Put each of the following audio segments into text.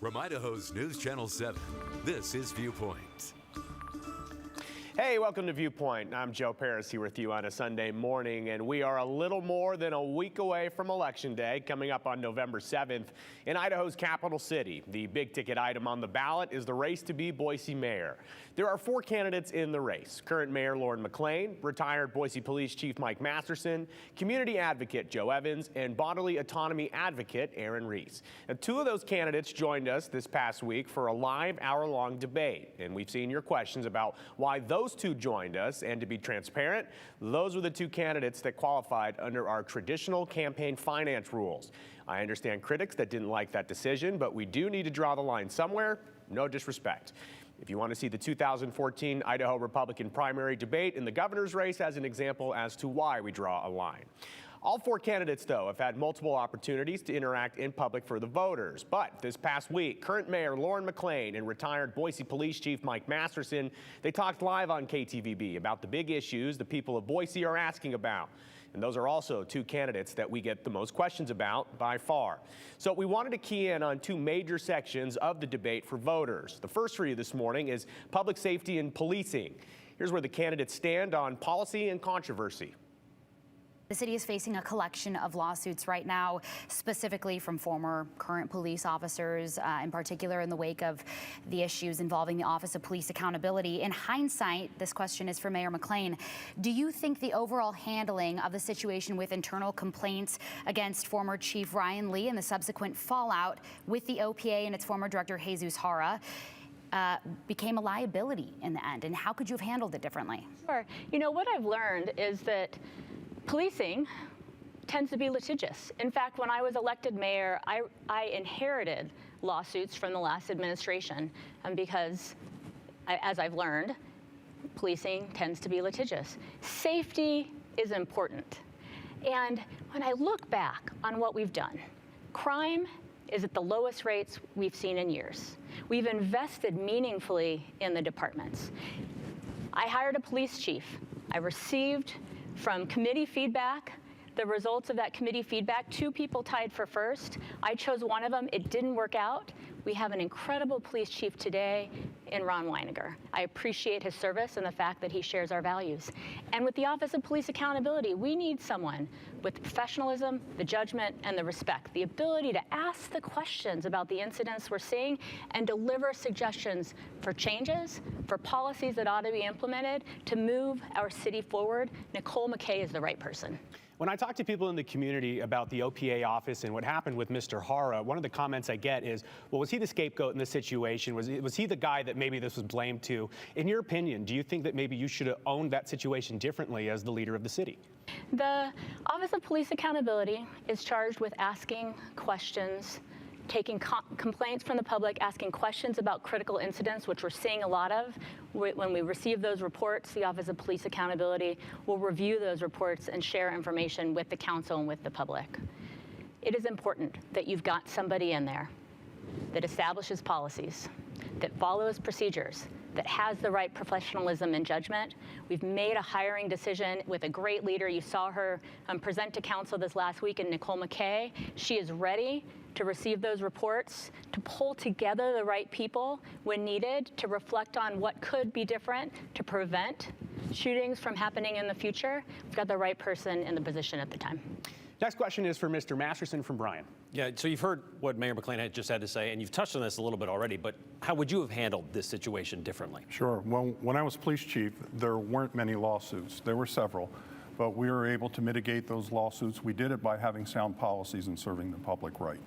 From Idaho's News Channel 7, this is Viewpoint. Hey, welcome to Viewpoint. I'm Joe Parris here with you on a Sunday morning, and we are a little more than a week away from Election Day, coming up on November 7th in Idaho's capital city. The big ticket item on the ballot is the race to be Boise mayor. There are 4 candidates in the race: current Mayor Lauren McLean, retired Boise Police Chief Mike Masterson, community advocate Joe Evans, and bodily autonomy advocate Aaron Reese. Now, 2 of those candidates joined us this past week for a live hour-long debate, and we've seen your questions about why those 2 joined us. And to be transparent, those were the 2 candidates that qualified under our traditional campaign finance rules. I understand critics that didn't like that decision, but we do need to draw the line somewhere. No disrespect. If you want to see the 2014 Idaho Republican primary debate in the governor's race as an example as to why we draw a line. All 4 candidates, though, have had multiple opportunities to interact in public for the voters. But this past week, current Mayor Lauren McLean and retired Boise Police Chief Mike Masterson, they talked live on KTVB about the big issues the people of Boise are asking about. And those are also 2 candidates that we get the most questions about by far. So we wanted to key in on 2 major sections of the debate for voters. The first for you this morning is public safety and policing. Here's where the candidates stand on policy and controversy. The city is facing a collection of lawsuits right now, specifically from former current police officers, in particular in the wake of the issues involving the Office of Police Accountability. In hindsight, this question is for Mayor McLean. Do you think the overall handling of the situation with internal complaints against former Chief Ryan Lee and the subsequent fallout with the OPA and its former director, Jesus Hara, became a liability in the end? And how could you have handled it differently? Sure. You know, what I've learned is that policing tends to be litigious. In fact, when I was elected mayor, I inherited lawsuits from the last administration because, as I've learned, policing tends to be litigious. Safety is important. And when I look back on what we've done, crime is at the lowest rates we've seen in years. We've invested meaningfully in the departments. I hired a police chief. I received from committee feedback, the results of that committee feedback. 2 people tied for first. I chose one of them. It didn't work out. We have an incredible police chief today in Ron Weiniger. I appreciate his service and the fact that he shares our values. And with the Office of Police Accountability, we need someone with the professionalism, the judgment, and the respect, the ability to ask the questions about the incidents we're seeing and deliver suggestions for changes, for policies that ought to be implemented to move our city forward. Nicole McKay is the right person. When I talk to people in the community about the OPA office and what happened with Mr. Hara, one of the comments I get is, well, was he the scapegoat in this situation? Was he the guy that maybe this was blamed to? In your opinion, do you think that maybe you should have owned that situation differently as the leader of the city? The Office of Police Accountability is charged with asking questions, taking complaints from the public, asking questions about critical incidents, which we're seeing a lot of. When we receive those reports, the Office of Police Accountability will review those reports and share information with the council and with the public. It is important that you've got somebody in there that establishes policies, that follows procedures, that has the right professionalism and judgment. We've made a hiring decision with a great leader. You saw her present to council this last week in Nicole McKay. She is ready to receive those reports, to pull together the right people when needed, to reflect on what could be different, to prevent shootings from happening in the future. We've got the right person in the position at the time. Next question is for Mr. Masterson from Bryan. Yeah, so you've heard what Mayor McLean had just had to say, and you've touched on this a little bit already, but how would you have handled this situation differently? Sure. Well, when I was police chief, there weren't many lawsuits. There were several, but we were able to mitigate those lawsuits. We did it by having sound policies and serving the public right.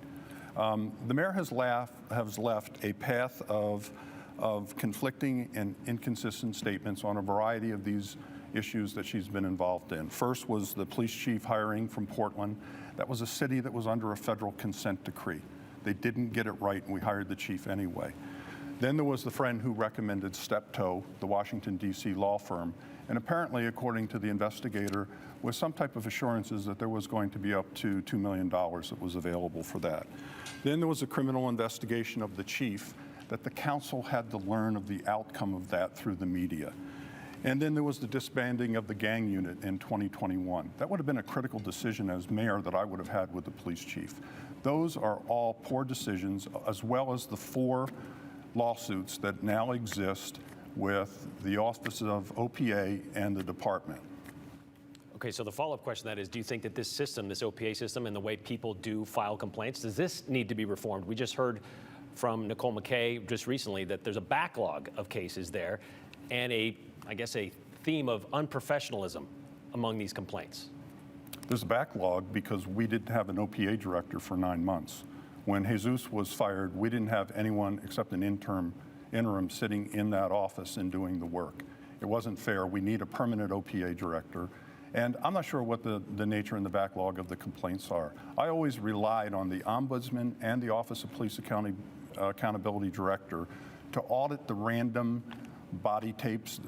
The mayor has left a path of conflicting and inconsistent statements on a variety of these issues that she's been involved in. First was the police chief hiring from Portland. That was a city that was under a federal consent decree. They didn't get it right, and we hired the chief anyway. Then there was the friend who recommended Steptoe, the Washington, D.C. law firm, and apparently, according to the investigator, was some type of assurances that there was going to be up to $2 million that was available for that. Then there was a criminal investigation of the chief that the council had to learn of the outcome of that through the media. And then there was the disbanding of the gang unit in 2021. That would have been a critical decision as mayor that I would have had with the police chief. Those are all poor decisions, as well as the 4 lawsuits that now exist with the Office of OPA and the department. Okay, so the follow-up question to that is, do you think that this system, this OPA system, and the way people do file complaints, does this need to be reformed? We just heard from Nicole McKay just recently that there's a backlog of cases there and I guess a theme of unprofessionalism among these complaints. There's a backlog because we didn't have an OPA director for 9 months. When Jesus was fired, we didn't have anyone except an interim sitting in that office and doing the work. It wasn't fair. We need a permanent OPA director. And I'm not sure what the nature and the backlog of the complaints are. I always relied on the Ombudsman and the Office of Police Accountability Director to audit the random body tapes,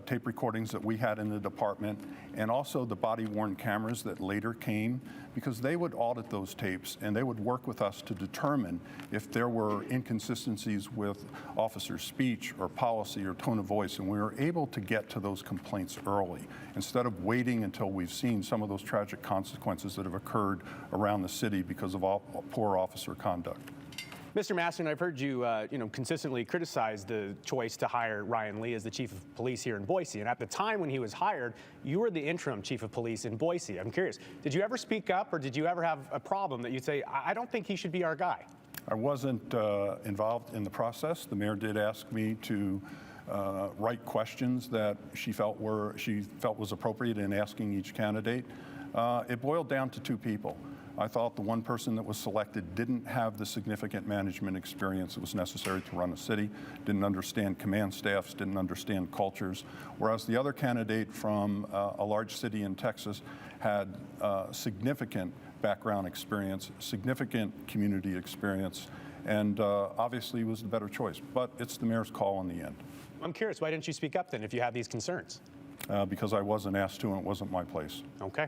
tape recordings that we had in the department, and also the body-worn cameras that later came, because they would audit those tapes and they would work with us to determine if there were inconsistencies with officer speech or policy or tone of voice, and we were able to get to those complaints early instead of waiting until we've seen some of those tragic consequences that have occurred around the city because of poor officer conduct. Mr. Masterson, I've heard you, consistently criticize the choice to hire Ryan Lee as the chief of police here in Boise. And at the time when he was hired, you were the interim chief of police in Boise. I'm curious, did you ever speak up, or did you ever have a problem that you'd say, I don't think he should be our guy? I wasn't involved in the process. The mayor did ask me to write questions that she felt was appropriate in asking each candidate. It boiled down to 2 people. I thought the one person that was selected didn't have the significant management experience that was necessary to run a city, didn't understand command staffs, didn't understand cultures, whereas the other candidate from a large city in Texas had significant background experience, significant community experience, and obviously was the better choice. But it's the mayor's call in the end. I'm curious, why didn't you speak up then if you have these concerns? Because I wasn't asked to and it wasn't my place. Okay.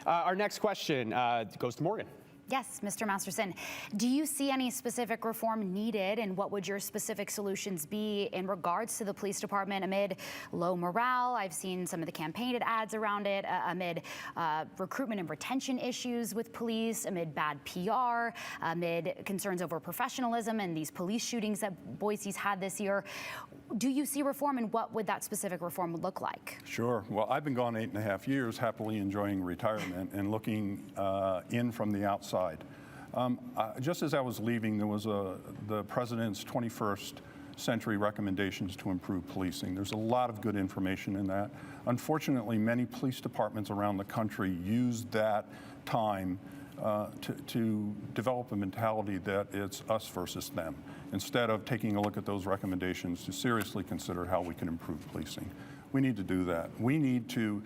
Our next question goes to Morgan. Yes, Mr. Masterson. Do you see any specific reform needed, and what would your specific solutions be in regards to the police department amid low morale? I've seen some of the campaign ads around it, amid recruitment and retention issues with police, amid bad PR, amid concerns over professionalism and these police shootings that Boise's had this year. Do you see reform, and what would that specific reform look like? Sure. Well, I've been gone 8.5 years, happily enjoying retirement and looking in from the outside. Just as I was leaving, there was the president's 21st century recommendations to improve policing. There's a lot of good information in that. Unfortunately, many police departments around the country use that time to develop a mentality that it's us versus them, instead of taking a look at those recommendations to seriously consider how we can improve policing. We need to do that. We need to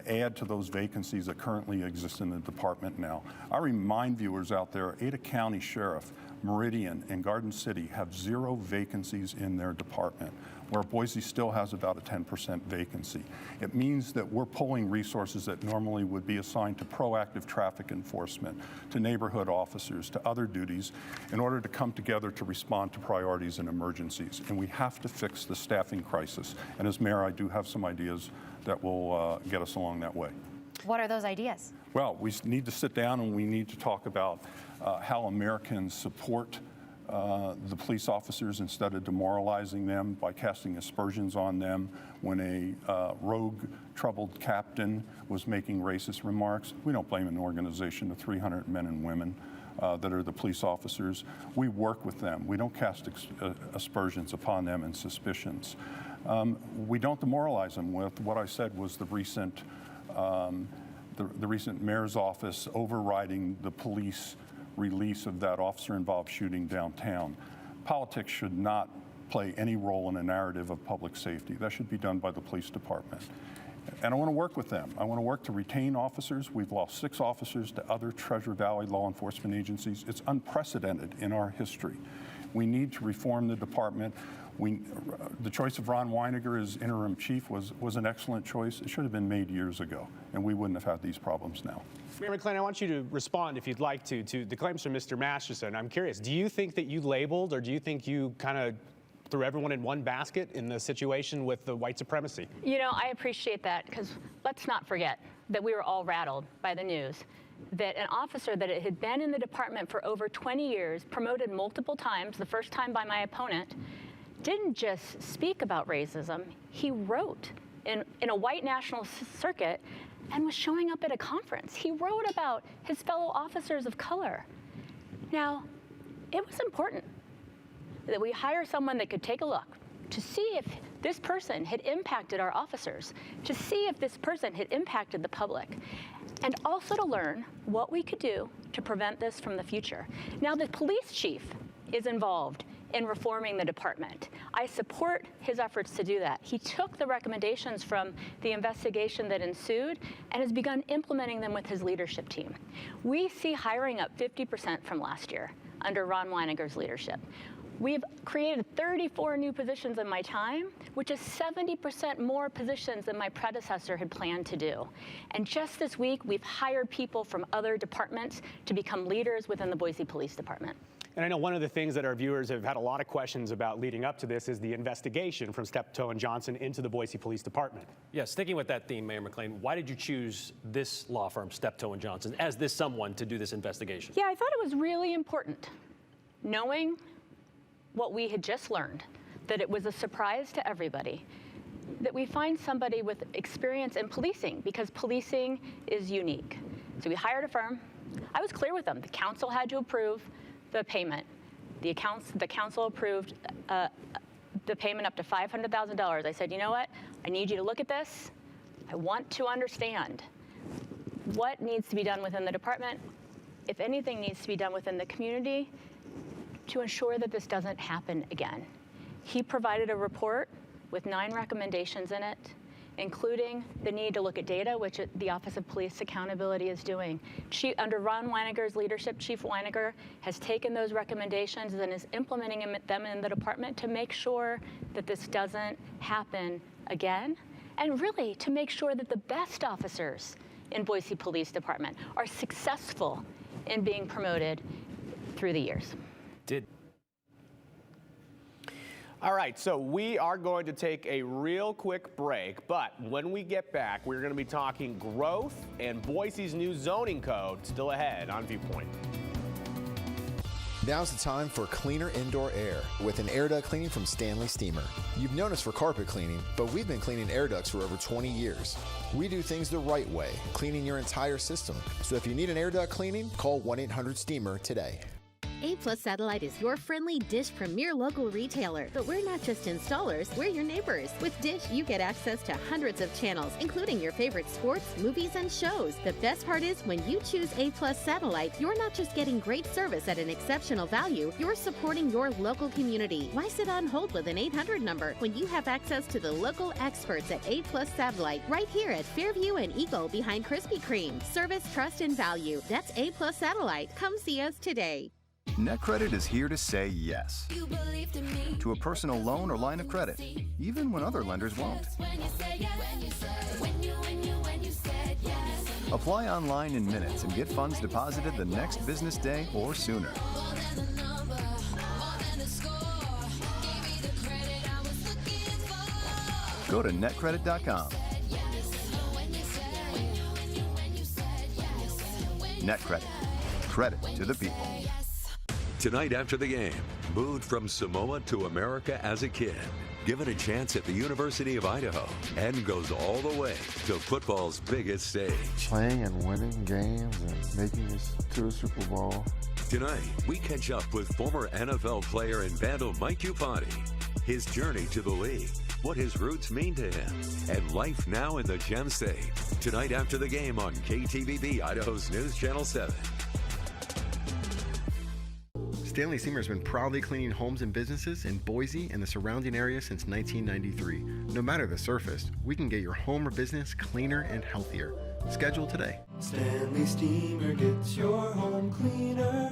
add to those vacancies that currently exist in the department now. I remind viewers out there, Ada County Sheriff, Meridian, and Garden City have 0 vacancies in their department, where Boise still has about a 10% vacancy. It means that we're pulling resources that normally would be assigned to proactive traffic enforcement, to neighborhood officers, to other duties, in order to come together to respond to priorities and emergencies. And we have to fix the staffing crisis. And as mayor, I do have some ideas that will get us along that way. What are those ideas? Well, we need to sit down and we need to talk about how Americans support the police officers instead of demoralizing them by casting aspersions on them when a rogue, troubled captain was making racist remarks. We don't blame an organization of 300 men and women that are the police officers. We work with them. We don't cast aspersions upon them and suspicions. We don't demoralize them with what I said was the recent mayor's office overriding the police release of that officer-involved shooting downtown. Politics should not play any role in a narrative of public safety. That should be done by the police department. And I want to work with them. I want to work to retain officers. We've lost 6 officers to other Treasure Valley law enforcement agencies. It's unprecedented in our history. We need to reform the department. The choice of Ron Weiniger as interim chief was an excellent choice. It should have been made years ago, and we wouldn't have had these problems now. Mayor McClain, I want you to respond, if you'd like to the claims from Mr. Masterson. I'm curious, do you think that you labeled, or do you think you kind of threw everyone in one basket in the situation with the white supremacy? You know, I appreciate that, because let's not forget that we were all rattled by the news. that an officer that had been in the department for over 20 years, promoted multiple times, the first time by my opponent, didn't just speak about racism, he wrote in a white national circuit and was showing up at a conference. He wrote about his fellow officers of color. Now, it was important that we hire someone that could take a look to see if this person had impacted our officers, to see if this person had impacted the public, and also to learn what we could do to prevent this from the future. Now, the police chief is involved in reforming the department. I support his efforts to do that. He took the recommendations from the investigation that ensued and has begun implementing them with his leadership team. We see hiring up 50% from last year under Ron Weininger's leadership. We've created 34 new positions in my time, which is 70% more positions than my predecessor had planned to do. And just this week, we've hired people from other departments to become leaders within the Boise Police Department. And I know one of the things that our viewers have had a lot of questions about leading up to this is the investigation from Steptoe and Johnson into the Boise Police Department. Yeah, sticking with that theme, Mayor McLean, why did you choose this law firm, Steptoe and Johnson, as this someone to do this investigation? Yeah, I thought it was really important, knowing what we had just learned, that it was a surprise to everybody, that we find somebody with experience in policing, because policing is unique. So we hired a firm. I was clear with them. The council had to approve the payment. The council approved the payment up to $500,000. I said, you know what? I need you to look at this. I want to understand what needs to be done within the department, if anything needs to be done within the community, to ensure that this doesn't happen again. He provided a report with 9 recommendations in it, including the need to look at data, which the Office of Police Accountability is doing. Under Ron Weininger's leadership, Chief Weininger has taken those recommendations and is implementing them in the department to make sure that this doesn't happen again, and really to make sure that the best officers in Boise Police Department are successful in being promoted through the years. All right, so we are going to take a real quick break, but when we get back, we're going to be talking growth and Boise's new zoning code still ahead on Viewpoint. Now's the time for cleaner indoor air with an air duct cleaning from Stanley Steamer. You've known us for carpet cleaning, but we've been cleaning air ducts for over 20 years. We do things the right way, cleaning your entire system. So if you need an air duct cleaning, call 1-800-STEAMER today. A+ Satellite is your friendly Dish Premier local retailer. But we're not just installers, we're your neighbors. With Dish, you get access to hundreds of channels, including your favorite sports, movies, and shows. The best part is when you choose A+ Satellite, you're not just getting great service at an exceptional value, you're supporting your local community. Why sit on hold with an 800 number when you have access to the local experts at A+ Satellite right here at Fairview and Eagle behind Krispy Kreme? Service, trust, and value. That's A+ Satellite. Come see us today. NetCredit is here to say yes to a personal loan or line of credit, even when other lenders won't. Apply online in minutes and get funds deposited the next business day or sooner. Go to netcredit.com. NetCredit. Credit to the people. Tonight after the game, moved from Samoa to America as a kid, given a chance at the University of Idaho, and goes all the way to football's biggest stage. Playing and winning games and making it to a Super Bowl. Tonight, we catch up with former NFL player and Vandal Mike Upati, his journey to the league, what his roots mean to him, and life now in the Gem State. Tonight after the game on KTVB, Idaho's News Channel 7. Stanley Steamer has been proudly cleaning homes and businesses in Boise and the surrounding area since 1993. No matter the surface, we can get your home or business cleaner and healthier. Schedule today. Stanley Steamer gets your home cleaner.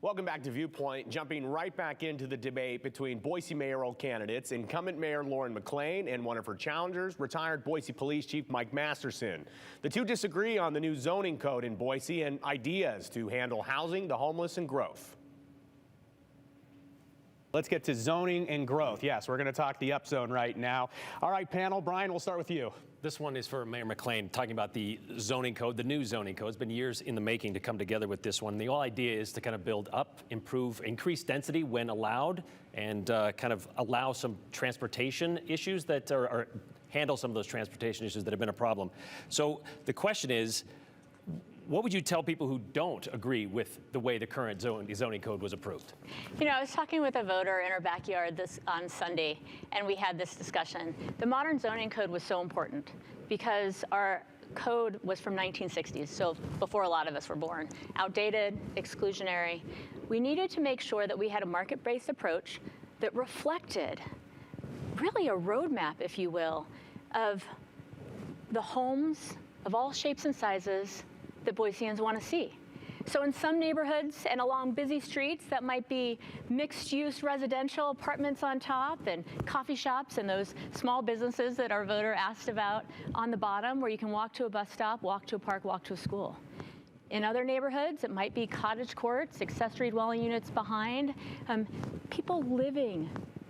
Welcome back to Viewpoint, jumping right back into the debate between Boise mayoral candidates, incumbent Mayor Lauren McLean and one of her challengers, retired Boise Police Chief Mike Masterson. The two disagree on the new zoning code in Boise and ideas to handle housing, the homeless, and growth. Let's get to zoning and growth. Yes, we're going to talk the upzone right now. All right, panel. Brian, we'll start with you. This one is for Mayor McLean, talking about the zoning code, the new zoning code. It's been years in the making to come together with this one. The whole idea is to kind of build up, improve, increase density when allowed, and kind of allow some transportation issues that are handle some of those transportation issues that have been a problem. So the question is, what would you tell people who don't agree with the way the current zoning code was approved? You know, I was talking with a voter in our backyard on Sunday, and we had this discussion. The modern zoning code was so important because our code was from 1960s, so before a lot of us were born. Outdated, exclusionary. We needed to make sure that we had a market-based approach that reflected really a roadmap, if you will, of the homes of all shapes and sizes that Boiseans want to see. So in some neighborhoods and along busy streets, that might be mixed-use residential apartments on top and coffee shops and those small businesses that our voter asked about on the bottom, where you can walk to a bus stop, walk to a park, walk to a school. In other neighborhoods, it might be cottage courts, accessory dwelling units behind, people living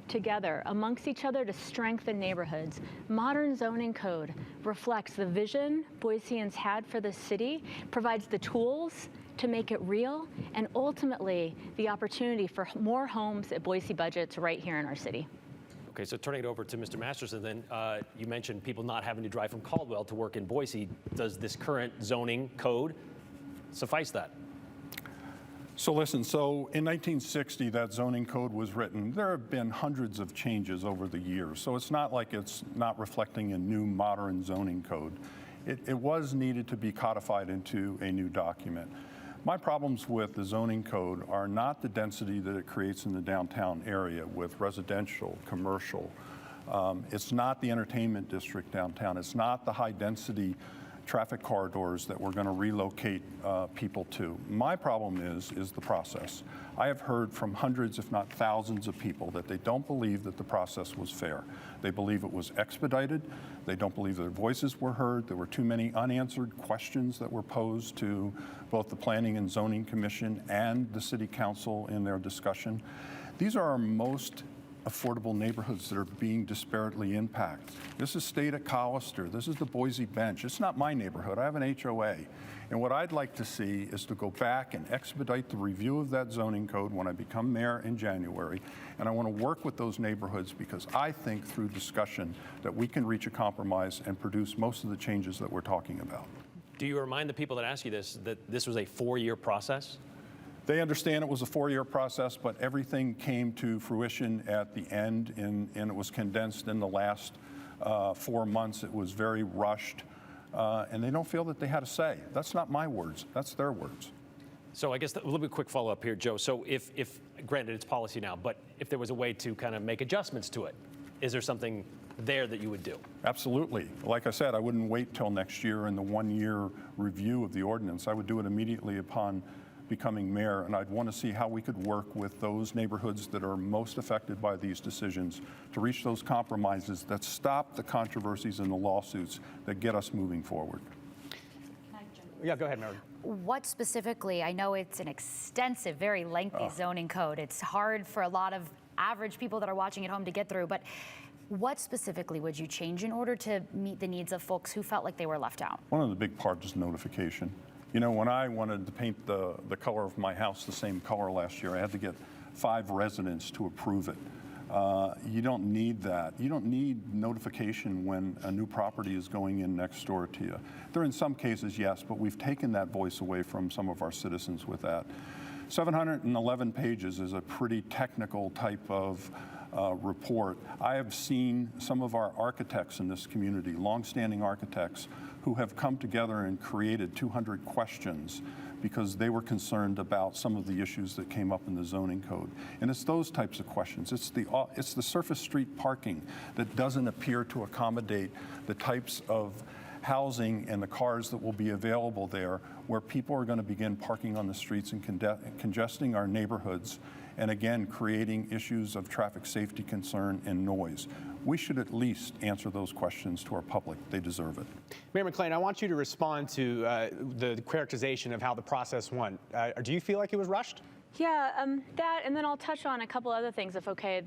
together amongst each other to strengthen neighborhoods. Modern zoning code reflects the vision Boiseans had for the city, provides the tools to make it real, and ultimately the opportunity for more homes at Boise budgets right here in our city. Okay, so turning it over to Mr. Masterson, then you mentioned people not having to drive from Caldwell to work in Boise. Does this current zoning code suffice that? So listen, so in 1960, that zoning code was written. There have been hundreds of changes over the years, so it's not like it's not reflecting a new modern zoning code. It was needed to be codified into a new document. My problems with the zoning code are not the density that it creates in the downtown area with residential, commercial. It's not the entertainment district downtown. It's not the high density traffic corridors that we're going to relocate people to. My problem is the process. I have heard from hundreds, if not thousands of people that they don't believe that the process was fair. They believe it was expedited. They don't believe their voices were heard. There were too many unanswered questions that were posed to both the Planning and Zoning Commission and the City Council in their discussion. These are our most affordable neighborhoods that are being disparately impacted. This is State at Collister. This is the Boise Bench. It's not my neighborhood. I have an HOA. And what I'd like to see is to go back and expedite the review of that zoning code when I become mayor in January. And I want to work with those neighborhoods because I think through discussion that we can reach a compromise and produce most of the changes that we're talking about. Do you remind the people that ask you this that this was a 4-year process? They understand it was a 4-year process, but everything came to fruition at the end, and it was condensed in the last 4 months. It was very rushed, and they don't feel that they had a say. That's not my words. That's their words. So I guess a little bit quick follow-up here, Joe. So if granted it's policy now, but if there was a way to kind of make adjustments to it, is there something there that you would do? Absolutely. Like I said, I wouldn't wait till next year in the 1-year review of the ordinance. I would do it immediately upon becoming mayor, and I'd want to see how we could work with those neighborhoods that are most affected by these decisions to reach those compromises that stop the controversies and the lawsuits that get us moving forward. Yeah, go ahead, Mary. What specifically, I know it's an extensive, very lengthy zoning code. It's hard for a lot of average people that are watching at home to get through, but what specifically would you change in order to meet the needs of folks who felt like they were left out? One of the big parts is notification. You know, when I wanted to paint the color of my house the same color last year, I had to get 5 residents to approve it. You don't need that. You don't need notification when a new property is going in next door to you. There are in some cases, yes, but we've taken that voice away from some of our citizens with that. 711 pages is a pretty technical type of report. I have seen some of our architects in this community, longstanding architects, who have come together and created 200 questions because they were concerned about some of the issues that came up in the zoning code. And it's those types of questions. It's the surface street parking that doesn't appear to accommodate the types of housing and the cars that will be available there, where people are going to begin parking on the streets and congesting our neighborhoods, and again, creating issues of traffic safety concern and noise. We should at least answer those questions to our public. They deserve it. Mayor McLean, I want you to respond to the characterization of how the process went. Do you feel like it was rushed? Yeah, that, and then I'll touch on a couple other things, if okay,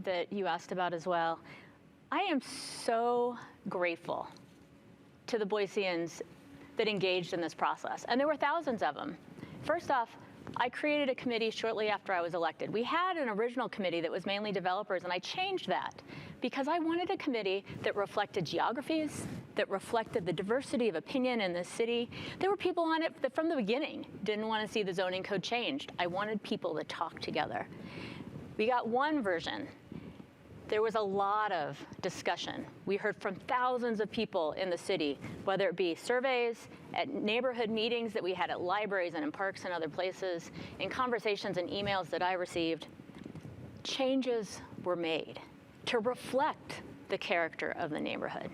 that you asked about as well. I am so grateful to the Boiseans that engaged in this process, and there were thousands of them. First off, I created a committee shortly after I was elected. We had an original committee that was mainly developers, and I changed that because I wanted a committee that reflected geographies, that reflected the diversity of opinion in this city. There were people on it that from the beginning didn't want to see the zoning code changed. I wanted people to talk together. We got one version. There was a lot of discussion. We heard from thousands of people in the city, whether it be surveys, at neighborhood meetings that we had at libraries and in parks and other places, in conversations and emails that I received. Changes were made to reflect the character of the neighborhood.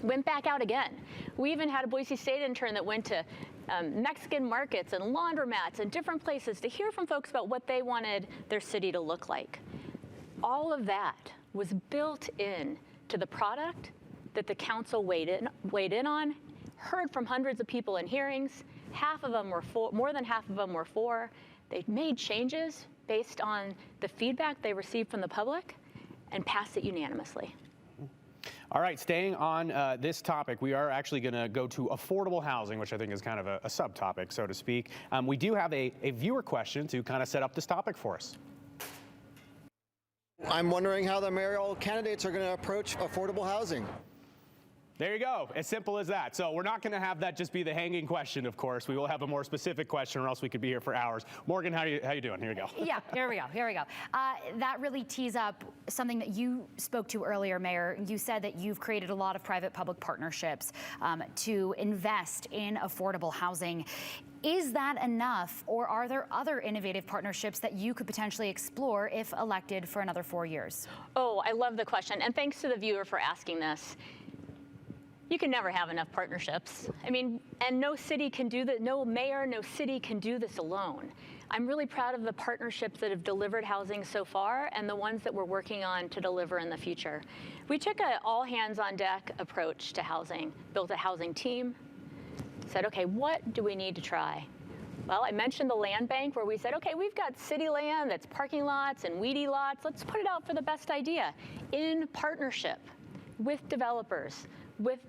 Went back out again. We even had a Boise State intern that went to Mexican markets and laundromats and different places to hear from folks about what they wanted their city to look like. All of that was built in to the product that the council weighed in on, heard from hundreds of people in hearings. Half of them were for, more than half of them were for. They made changes based on the feedback they received from the public and passed it unanimously. All right, staying on this topic, we are actually going to go to affordable housing, which I think is kind of a subtopic, so to speak. We do have a viewer question to kind of set up this topic for us. I'm wondering how the mayoral candidates are going to approach affordable housing. There you go. As simple as that. So we're not going to have that just be the hanging question, of course. We will have a more specific question, or else we could be here for hours. Morgan, how you doing? Here we go. Yeah, here we go. That really tees up something that you spoke to earlier, Mayor. You said that you've created a lot of private-public partnerships to invest in affordable housing. Is that enough, or are there other innovative partnerships that you could potentially explore if elected for another 4 years? Oh, I love the question, and thanks to the viewer for asking this. You can never have enough partnerships. I mean, and no city can do that, no mayor, no city can do this alone. I'm really proud of the partnerships that have delivered housing so far and the ones that we're working on to deliver in the future. We took an all-hands-on-deck approach to housing, built a housing team, said, okay, what do we need to try? Well, I mentioned the land bank where we said, okay, we've got city land that's parking lots and weedy lots. Let's put it out for the best idea in partnership with developers, with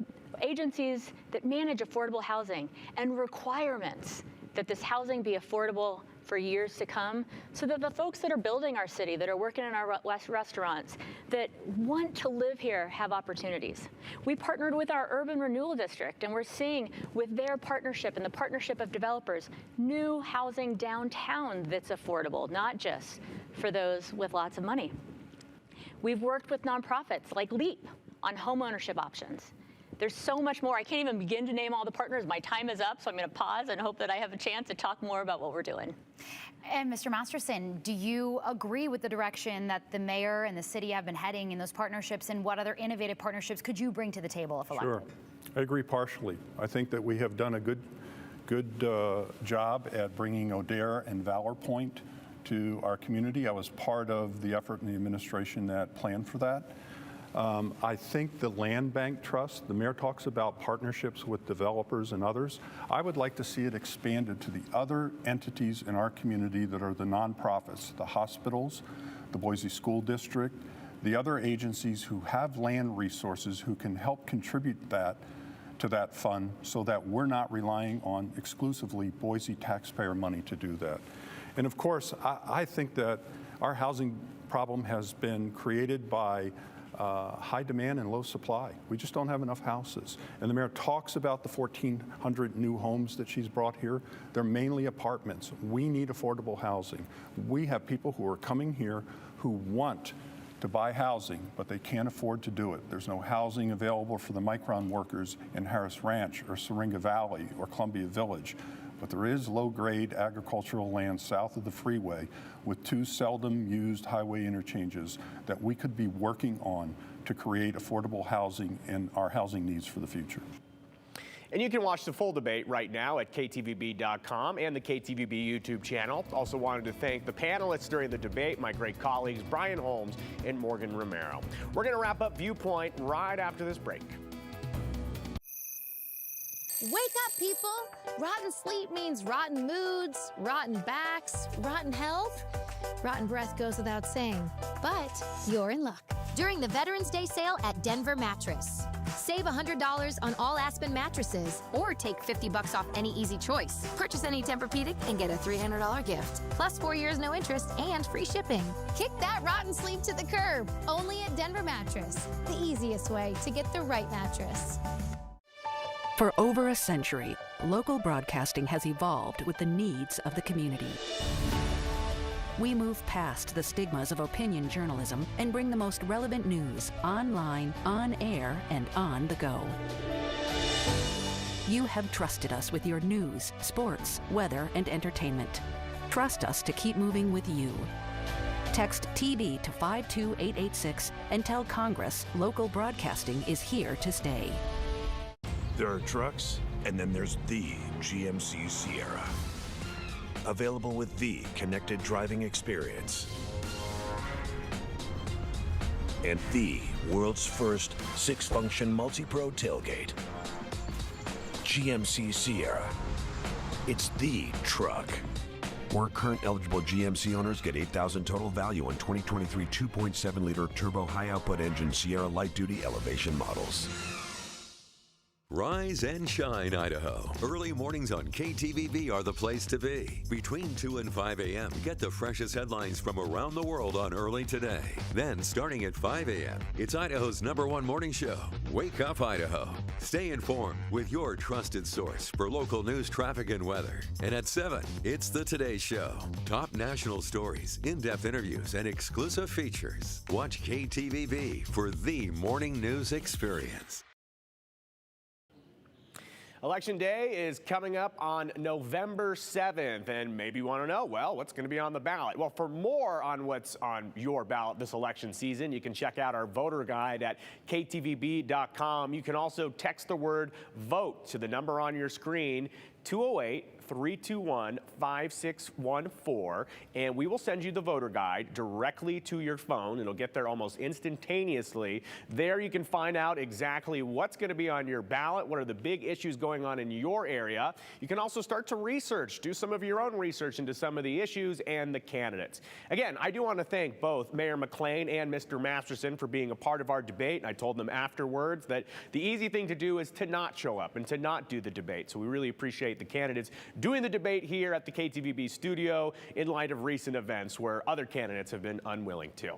agencies that manage affordable housing, and requirements that this housing be affordable for years to come, so that the folks that are building our city, that are working in our restaurants, that want to live here have opportunities. We partnered with our urban renewal district, and we're seeing with their partnership and the partnership of developers, new housing downtown that's affordable, not just for those with lots of money. We've worked with nonprofits like LEAP on homeownership options. There's so much more. I can't even begin to name all the partners. My time is up, so I'm going to pause and hope that I have a chance to talk more about what we're doing. And Mr. Masterson, do you agree with the direction that the mayor and the city have been heading in those partnerships, and what other innovative partnerships could you bring to the table if elected? Sure. I agree partially. I think that we have done a good job at bringing O'Dare and Valor Point to our community. I was part of the effort in the administration that planned for that. I think the land bank trust, the mayor talks about partnerships with developers and others. I would like to see it expanded to the other entities in our community that are the nonprofits, the hospitals, the Boise School District, the other agencies who have land resources who can help contribute that to that fund, so that we're not relying on exclusively Boise taxpayer money to do that. And of course, I think that our housing problem has been created by high demand and low supply. We just don't have enough houses. And the mayor talks about the 1,400 new homes that she's brought here. They're mainly apartments. We need affordable housing. We have people who are coming here who want to buy housing, but they can't afford to do it. There's no housing available for the Micron workers in Harris Ranch or Syringa Valley or Columbia Village. But there is low-grade agricultural land south of the freeway with 2 seldom-used highway interchanges that we could be working on to create affordable housing and our housing needs for the future. And you can watch the full debate right now at ktvb.com and the KTVB YouTube channel. Also wanted to thank the panelists during the debate, my great colleagues Brian Holmes and Morgan Romero. We're going to wrap up Viewpoint right after this break. Wake up, people! Rotten sleep means rotten moods, rotten backs, rotten health. Rotten breath goes without saying, but you're in luck. During the Veterans Day sale at Denver Mattress. Save $100 on all Aspen mattresses, or take $50 off any Easy Choice. Purchase any Tempur-Pedic and get a $300 gift, plus 4 years no interest and free shipping. Kick that rotten sleep to the curb, only at Denver Mattress. The easiest way to get the right mattress. For over a century, local broadcasting has evolved with the needs of the community. We move past the stigmas of opinion journalism and bring the most relevant news online, on air, and on the go. You have trusted us with your news, sports, weather, and entertainment. Trust us to keep moving with you. Text TB to 52886 and tell Congress local broadcasting is here to stay. There are trucks, and then there's the GMC Sierra. Available with the connected driving experience. And the world's first 6-function multi-pro tailgate. GMC Sierra. It's the truck. More current eligible GMC owners get $8,000 total value on 2023 2.7-liter turbo high-output engine Sierra light-duty elevation models. Rise and shine, Idaho. Early mornings on KTVB are the place to be. Between 2 and 5 a.m., get the freshest headlines from around the world on Early Today. Then, starting at 5 a.m., it's Idaho's #1 morning show, Wake Up Idaho. Stay informed with your trusted source for local news, traffic, and weather. And at 7, it's The Today Show. Top national stories, in-depth interviews, and exclusive features. Watch KTVB for the morning news experience. Election Day is coming up on November 7th, and maybe you want to know, well, what's going to be on the ballot? Well, for more on what's on your ballot this election season, you can check out our voter guide at ktvb.com. You can also text the word VOTE to the number on your screen, 208-321-5614, and we will send you the voter guide directly to your phone. It'll get there almost instantaneously. There you can find out exactly what's going to be on your ballot, what are the big issues going on in your area. You can also start to research, do some of your own research into some of the issues and the candidates. Again, I do want to thank both Mayor McLean and Mr. Masterson for being a part of our debate. And I told them afterwards that the easy thing to do is to not show up and to not do the debate. So we really appreciate the candidates doing the debate here at the KTVB studio in light of recent events where other candidates have been unwilling to.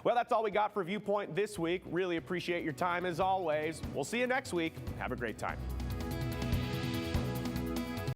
Well, that's all we got for Viewpoint this week. Really appreciate your time as always. We'll see you next week. Have a great time.